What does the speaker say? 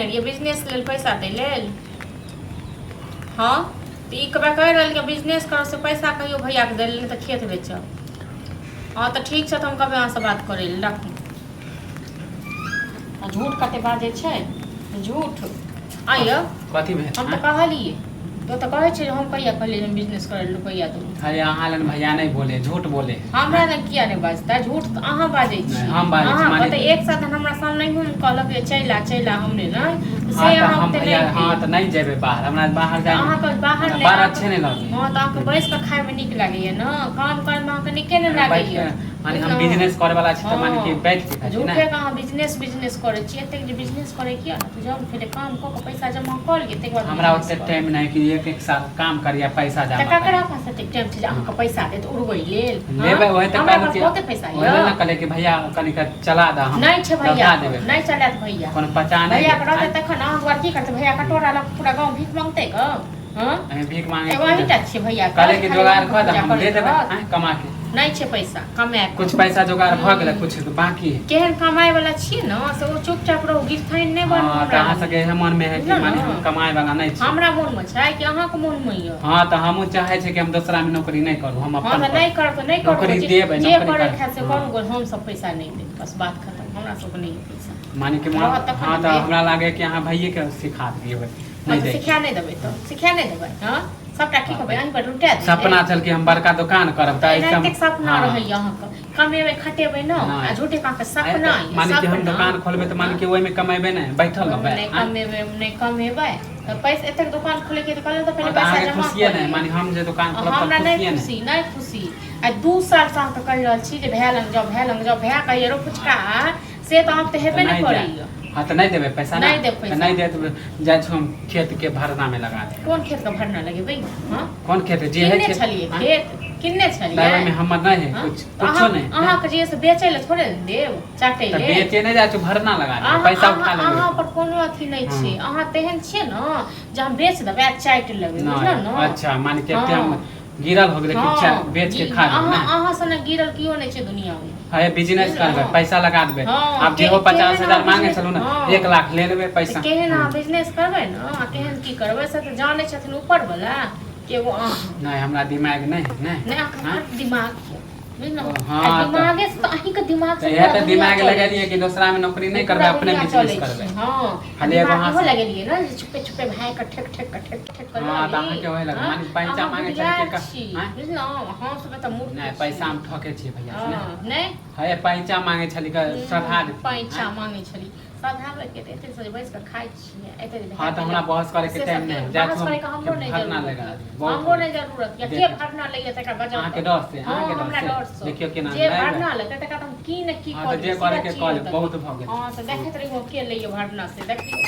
कहने रहिए बिजनेस लेल पैसा दे लेल। हाँ तो ई कह रही कि बिजनेस करो से पैसा कहियो भैया के दिल तो खेत बेचब। हाँ तो ठीक है तो हम कभी अहाँ से बात करे रखू। झूठ कते बाजे छे झूठ आइयो कथी भेल हम तो कहलिए तो कहे छे हम कहिया कहलिए हम बिजनेस करे रुपया दो। अरे अहाँ लन भैया नहीं बोले झूठ बोले हमरा ने किया नहीं बाजता झूठ तो अहाँ बाजे छी। हम बाजे छी माने तो एक साथ हमरा सामने हम कहलक जे चला हमने ना से हम भैया हां त नहीं जेबे बाहर हमरा बाहर जाए अहाँ को बाहर ले बाहर अच्छे नहीं लगे। हां तो आपके बैस के खाए में निक लागैया ना काम करे में आपके निके नहीं लागैया। माने हम बिजनेस करे वाला छी त माने कि बैठ के खाई झूठे का हम बिजनेस करे छी एते जे बिजनेस करे किया ना तो जब फिर काम को पैसा जमा कर लिए तक बाद हमरा ओते टाइम नहीं कि एक साल काम करिया पैसा जमा त ककरा पास टाइम छै जे अहाँ के पैसा दे त उड़बै लेल लेबै ओहे त कहलु कि बहुते पैसा है ओहे ना कहले कि भैया कनी का चला दा हम नहीं छै भैया नहीं चलात भैया कोन पचा नहीं भैया के रहते तखन अहाँ द्वार की करते भैया कटोरा ला पूरा गांव भीख मांगते ग। हां भीख मांगे वही टा छै भैया कहले कि जोगाड़ कर द हम दे देबै कमा के नहीं छै पैसा कमाए कुछ पैसा जोगाड़ भ गेल कुछ तो बाकी है केहन कमाए वाला छी ना से वो चुपचाप रहो गिरथाइन नहीं बन हां त अहाँ सके मन में है कि माने हम कमाए वाला नहीं छी हमरा मन में छै कि अहाँ के मन में य। हां त हमहु चाहे छै कि हम दूसरा में नौकरी नहीं करू हम अपन नहीं कर तो नहीं करू नौकरी देबै जे नौकरी करे कर खाए से करू हम सब पैसा नहीं दे बस बात खत्म हमरा सब नहीं पैसा माने कि हां त हमरा लागे कि अहाँ भैये के सिखा दिए नहीं दे सिखा नहीं देबै तो सिखा नहीं देबै। हां सबटा की कहबै अहीं पर लुटा दे सपना चल के हम बड़का दुकान करब त ऐसा सपना रहै अहाँ के कमेबै खटेबै न आ झूठे का के सपना माने कि हम दुकान खोलबे त माने कि ओइ में कमेबे नहीं बैठल रहबे नहीं कमेबै त पैसा एते दुकान खोले के त कहले त पहले पैसा जमा खुशी नहीं माने हम जे दुकान खोलब हमरा त नहीं खुशी आ 2 साल से हम त कहि रहल छी जे भै लंग जाओ भै कहिए रो फुचका से त हम त हेबे नहीं करैया। हां त नहीं देबे पैसा नहीं दे पैसा नहीं दे तो जाय छ हम खेत के भरना में लगा दे। कौन खेत का भरना लगेबै? हां कौन खेत जे है खेत छलिए खेत किन्ने छलिए दावा में हमर नहीं है कुछो नहीं अहाँ के जे से बेचै ले थोड़े देब चाटे ले त बेचे नहीं जाय छ भरना लगा दे पैसा उठा ले अहाँ पर कोनो अथी नहीं छै अहाँ तेहन छिए न जे हम बेच देबै आ चाट लेबै बुझल न। अच्छा माने के हम गिरल हो गेले कि बेच के खा लेब अहाँ सने गिरल कियो नहीं छै दुनिया में। है बिजनेस करबे पैसा लगा देबे अब जे हो 50,000 मांगे चलू ना 1 लाख ले लेबे पैसा केहन अहाँ बिजनेस करबै न केहन की करबै से त जाने छथिन ऊपर वाला के वो नहीं हमरा दिमाग नहीं हां दिमाग हां दिमागे से तो अहीं के दिमाग से यह तो दिमाग लगेलिए कि दूसरा में नौकरी नहीं करबे अपने बिजनेस करबे। हां खाली एगो हां हो लगेलिए ना छुपे भाई का ठक कर हां त अहाँ के होय लगे माने पैसा मांगे चल के हां बुझलो हां सब त मूर्ख नहीं पैसा हम ठके छी भैया नहीं है पैसा मांगे छली का सधा दे पैसा मांगे छली सधा के एते से बैस के खाइ छी एते। हां त हमरा बहस करे के टाइम नहीं जा बहस करे के हमरो नहीं भरना लगा हमरो नहीं जरूरत या के भरना लइए तका बजा अहाँ के डर से अहाँ के डर से देखियो केना जे भरना ले तका हम की न की हां त जे करे के कॉल बहुत भ गेल। हां त देखैत रहियो के लइए भरना से देखियो।